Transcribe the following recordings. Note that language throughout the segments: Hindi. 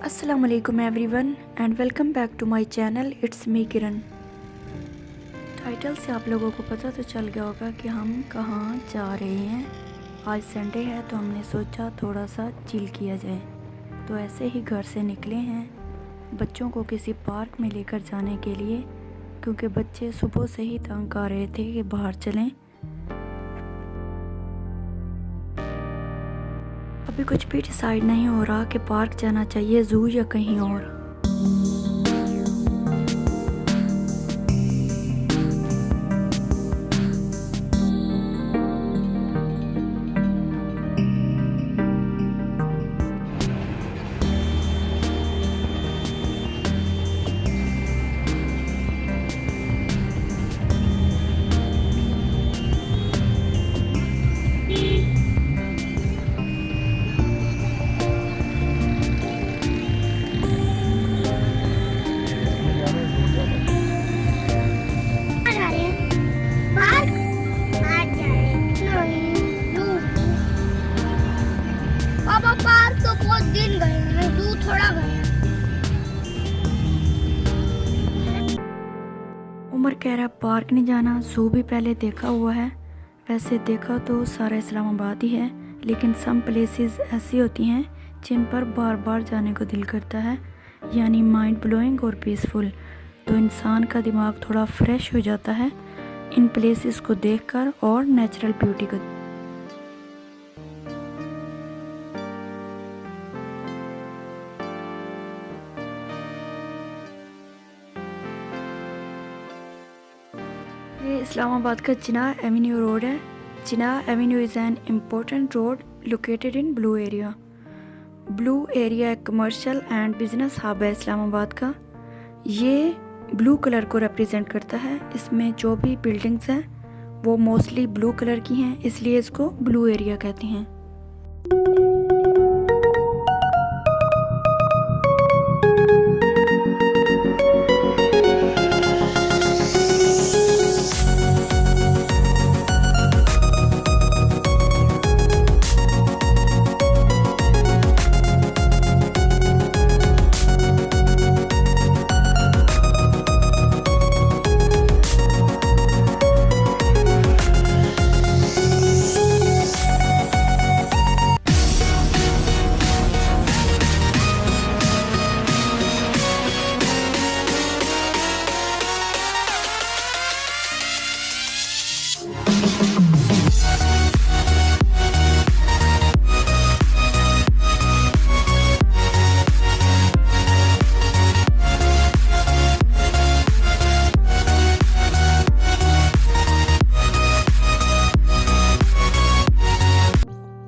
अस्सलाम वालेकुम everyone and welcome back to my channel. It's me Kiran. Title से आप लोगों को पता तो चल गया होगा कि हम कहाँ जा रहे हैं। आज संडे है तो हमने सोचा थोड़ा सा चिल किया जाए, तो ऐसे ही घर से निकले हैं बच्चों को किसी पार्क में लेकर जाने के लिए, क्योंकि बच्चे सुबह से ही तंग आ रहे थे कि बाहर चलें। अभी कुछ भी डिसाइड नहीं हो रहा कि पार्क जाना चाहिए, ज़ू या कहीं और। पार्क तो बहुत दिन गए हैं, जू थोड़ा गए हैं। उमर कह रहा पार्क नहीं जाना, ज़ू भी पहले देखा हुआ है। वैसे देखा तो सारा इस्लामाबाद ही है, लेकिन सम प्लेसेस ऐसी होती हैं जिन पर बार बार जाने को दिल करता है, यानी माइंड ब्लोइंग और पीसफुल। तो इंसान का दिमाग थोड़ा फ्रेश हो जाता है इन प्लेसेस को देखकर और नेचुरल ब्यूटी को। ये इस्लामाबाद का जिनाह एवेन्यू रोड है। Jinnah Avenue is an important road located in blue area. Blue area एक कमर्शियल एंड बिजनेस हब है इस्लामाबाद का। ये ब्लू कलर को रिप्रेजेंट करता है। इसमें जो भी बिल्डिंग्स हैं वो मोस्टली ब्लू कलर की हैं, इसलिए इसको ब्लू एरिया कहते हैं।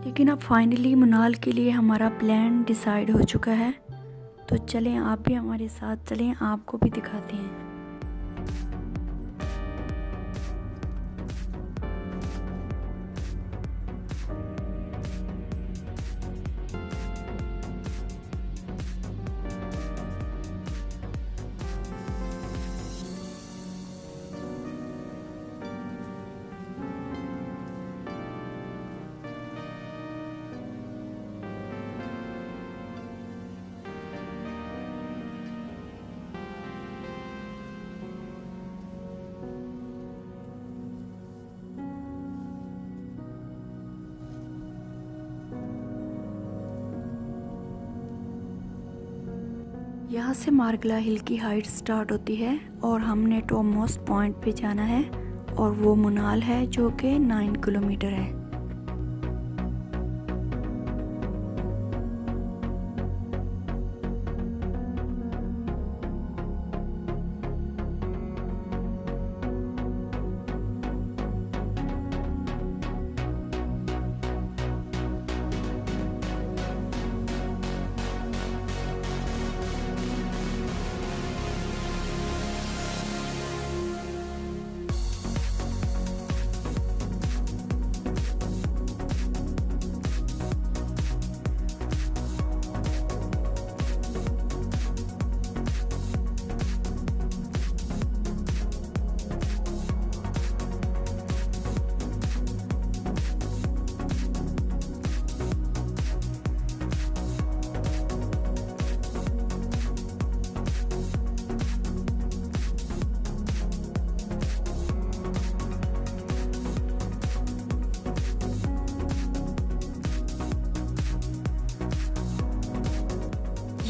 लेकिन अब फाइनली मनाल के लिए हमारा प्लान डिसाइड हो चुका है, तो चलें आप भी हमारे साथ चलें, आपको भी दिखाते हैं। यहाँ से मार्गला हिल की हाइट स्टार्ट होती है और हमने टॉप मोस्ट पॉइंट पे जाना है, और वो मनाल है जो कि 9 किलोमीटर है।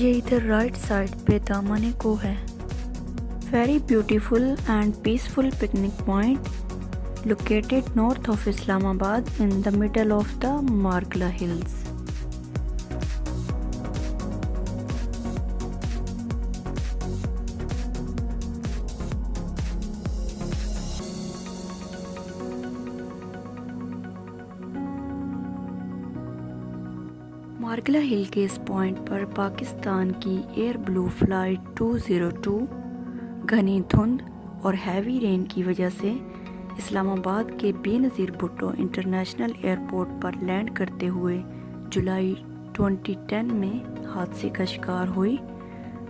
ये इधर राइट साइड पे दामने को है। Very beautiful and peaceful picnic point located north of Islamabad in the middle of the Margla Hills. Margalla hill के इस पॉइंट पर पाकिस्तान की एयर ब्लू फ्लाइट 202 घनी धुंध और हैवी रेन की वजह से इस्लामाबाद के बेनज़ीर भुट्टो इंटरनेशनल एयरपोर्ट पर लैंड करते हुए जुलाई 2010 में हादसे का शिकार हुई।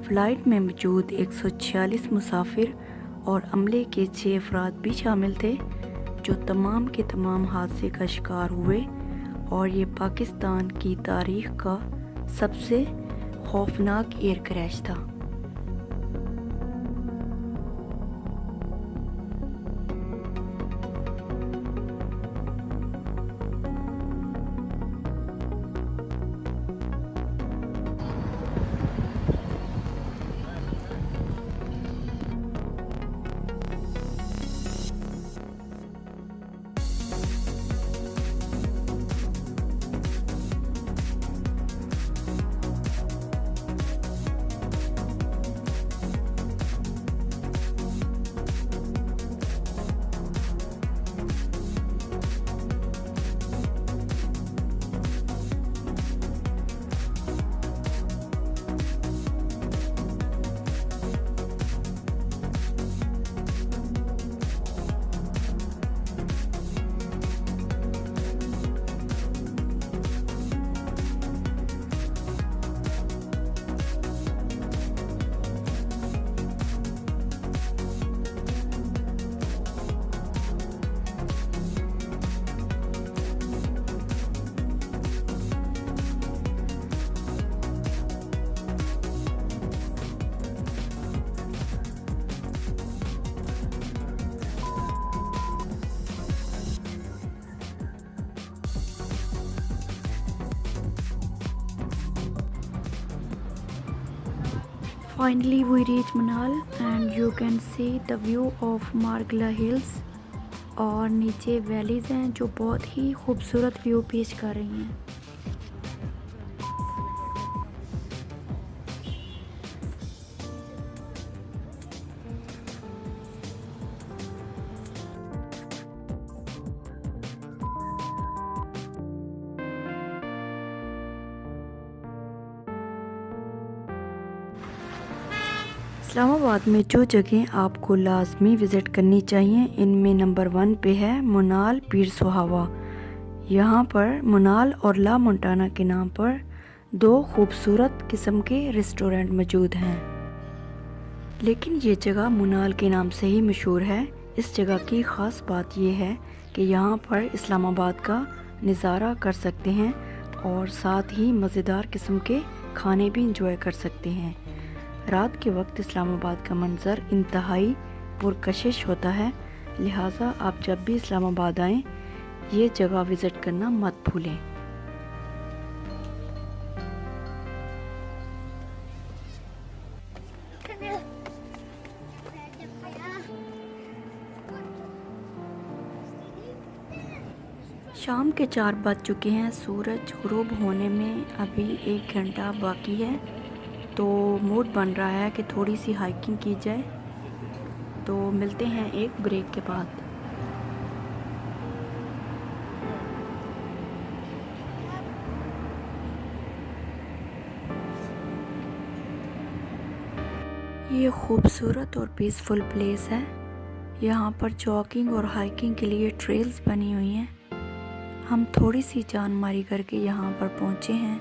फ़्लाइट में मौजूद 146 मुसाफिर और अमले के 6 अफराद भी शामिल थे, जो तमाम के तमाम हादसे का शिकार हुए और ये पाकिस्तान की तारीख़ का सबसे खौफनाक एयर क्रैश था। Finally we reach Manal and you can see the view of Margla Hills और नीचे वैलीज़ हैं जो बहुत ही खूबसूरत व्यू पेश कर रही हैं। इस्लामाबाद में जो जगह आपको लाजमी विज़िट करनी चाहिए, इनमें नंबर 1 पे है मुनाल पीर सुहावा। यहाँ पर मुनाल और ला मोंटाना के नाम पर 2 खूबसूरत किस्म के रेस्टोरेंट मौजूद हैं, लेकिन ये जगह मुनाल के नाम से ही मशहूर है। इस जगह की ख़ास बात यह है कि यहाँ पर इस्लामाबाद का नज़ारा कर सकते हैं और साथ ही मज़ेदार किस्म के खाने भी इंजॉय कर सकते हैं। रात के वक्त इस्लामाबाद का मंज़र इंतहाई पुरकशिश होता है, लिहाजा आप जब भी इस्लामाबाद आएँ ये जगह विज़िट करना मत भूलें। शाम के 4 बज चुके हैं। सूरज गुरूब होने में अभी 1 घंटा बाकी है, तो मूड बन रहा है कि थोड़ी सी हाइकिंग की जाए। तो मिलते हैं एक ब्रेक के बाद। ये खूबसूरत और पीसफुल प्लेस है। यहाँ पर जॉगिंग और हाइकिंग के लिए ट्रेल्स बनी हुई हैं। हम थोड़ी सी जान मारी करके यहाँ पर पहुँचे हैं।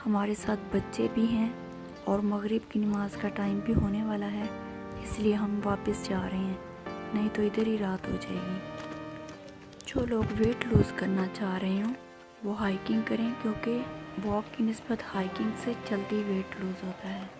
हमारे साथ बच्चे भी हैं और मगरिब की नमाज का टाइम भी होने वाला है, इसलिए हम वापस जा रहे हैं, नहीं तो इधर ही रात हो जाएगी। जो लोग वेट लूज़ करना चाह रहे हों वो हाइकिंग करें, क्योंकि वॉक की निस्बत हाइकिंग से जल्दी वेट लूज़ होता है।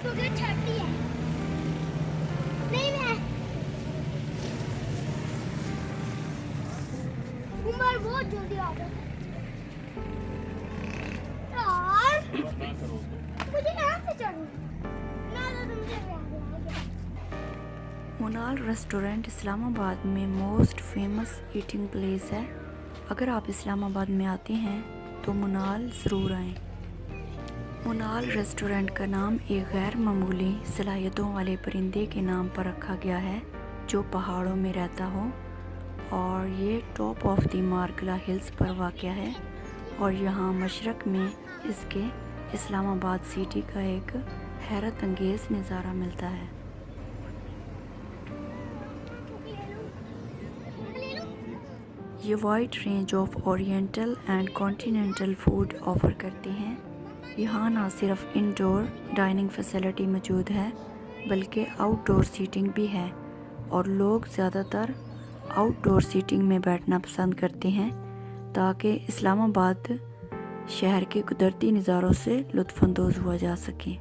सुबह 30 है। नहीं मैं उमर बहुत जल्दी आ गया यार। मुझे यहाँ से चढ़ना ना तो मुझे मुनाल रेस्टोरेंट इस्लामाबाद में मोस्ट फेमस ईटिंग प्लेस है। अगर आप इस्लामाबाद में आते हैं तो मुनाल ज़रूर आएं। मुनाल रेस्टोरेंट का नाम एक गैर मामूली सलाहियतों वाले परिंदे के नाम पर रखा गया है जो पहाड़ों में रहता हो, और ये top of the Margalla hills पर वाक़ है और यहाँ मशरक़ में इसके इस्लामाबाद सिटी का एक हैरत अंगेज़ नज़ारा मिलता है। ये wide range of oriental and continental food offer करते हैं। यहाँ ना सिर्फ इंडोर डाइनिंग फैसिलिटी मौजूद है बल्कि आउटडोर सीटिंग भी है, और लोग ज़्यादातर आउटडोर सीटिंग में बैठना पसंद करते हैं ताकि इस्लामाबाद शहर के कुदरती नज़ारों से लुत्फ़अंदोज़ हुआ जा सके।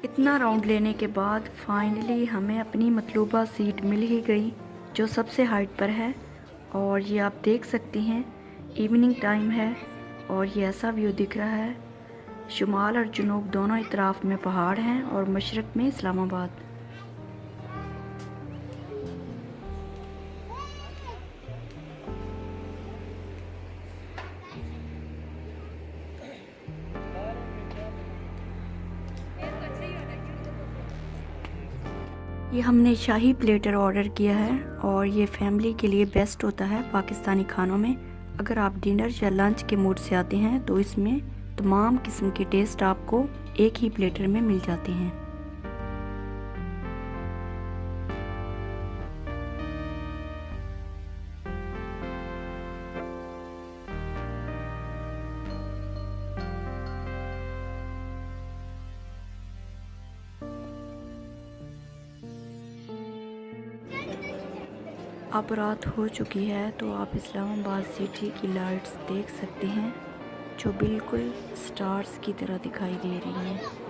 इतना राउंड लेने के बाद फाइनली हमें अपनी मतलूबा सीट मिल ही गई जो सबसे हाइट पर है, और ये आप देख सकती हैं इवनिंग टाइम है और ये ऐसा व्यू दिख रहा है। शुमाल और जुनूब दोनों इतराफ में पहाड़ हैं और मशरक़ में इस्लामाबाद। ये हमने शाही प्लेटर ऑर्डर किया है और ये फैमिली के लिए बेस्ट होता है पाकिस्तानी खानों में। अगर आप डिनर या लंच के मूड से आते हैं तो इसमें तमाम किस्म के टेस्ट आपको एक ही प्लेटर में मिल जाते हैं। अब रात हो चुकी है तो आप इस्लामाबाद सिटी की लाइट्स देख सकते हैं जो बिल्कुल स्टार्स की तरह दिखाई दे रही हैं।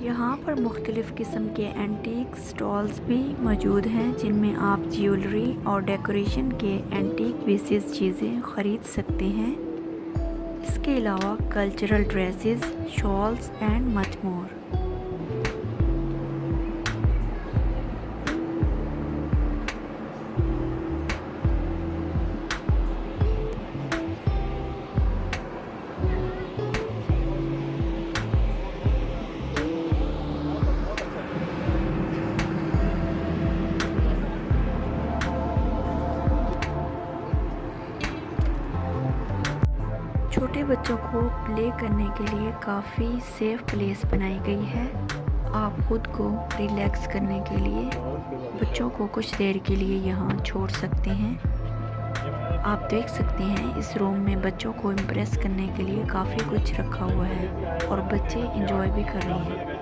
यहाँ पर मुख्तलिफ़ किस्म के एंटीक स्टॉल्स भी मौजूद हैं जिनमें आप ज्वेलरी और डेकोरेशन के एंटीक पीसेस चीज़ें ख़रीद सकते हैं। इसके अलावा cultural dresses, shawls and much more. छोटे बच्चों को प्ले करने के लिए काफ़ी सेफ प्लेस बनाई गई है। आप खुद को रिलैक्स करने के लिए बच्चों को कुछ देर के लिए यहाँ छोड़ सकते हैं। आप देख सकते हैं इस रूम में बच्चों को इम्प्रेस करने के लिए काफ़ी कुछ रखा हुआ है और बच्चे एंजॉय भी कर रहे हैं।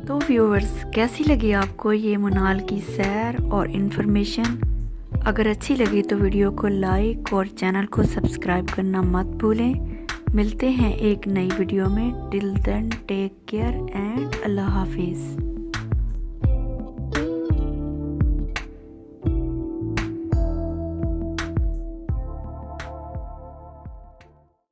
तो व्यूअर्स, कैसी लगी आपको ये मुनाल की सैर और इन्फॉर्मेशन? अगर अच्छी लगी तो वीडियो को लाइक और चैनल को सब्सक्राइब करना मत भूलें। मिलते हैं एक नई वीडियो में। Till then take care and अल्लाह हाफिज़।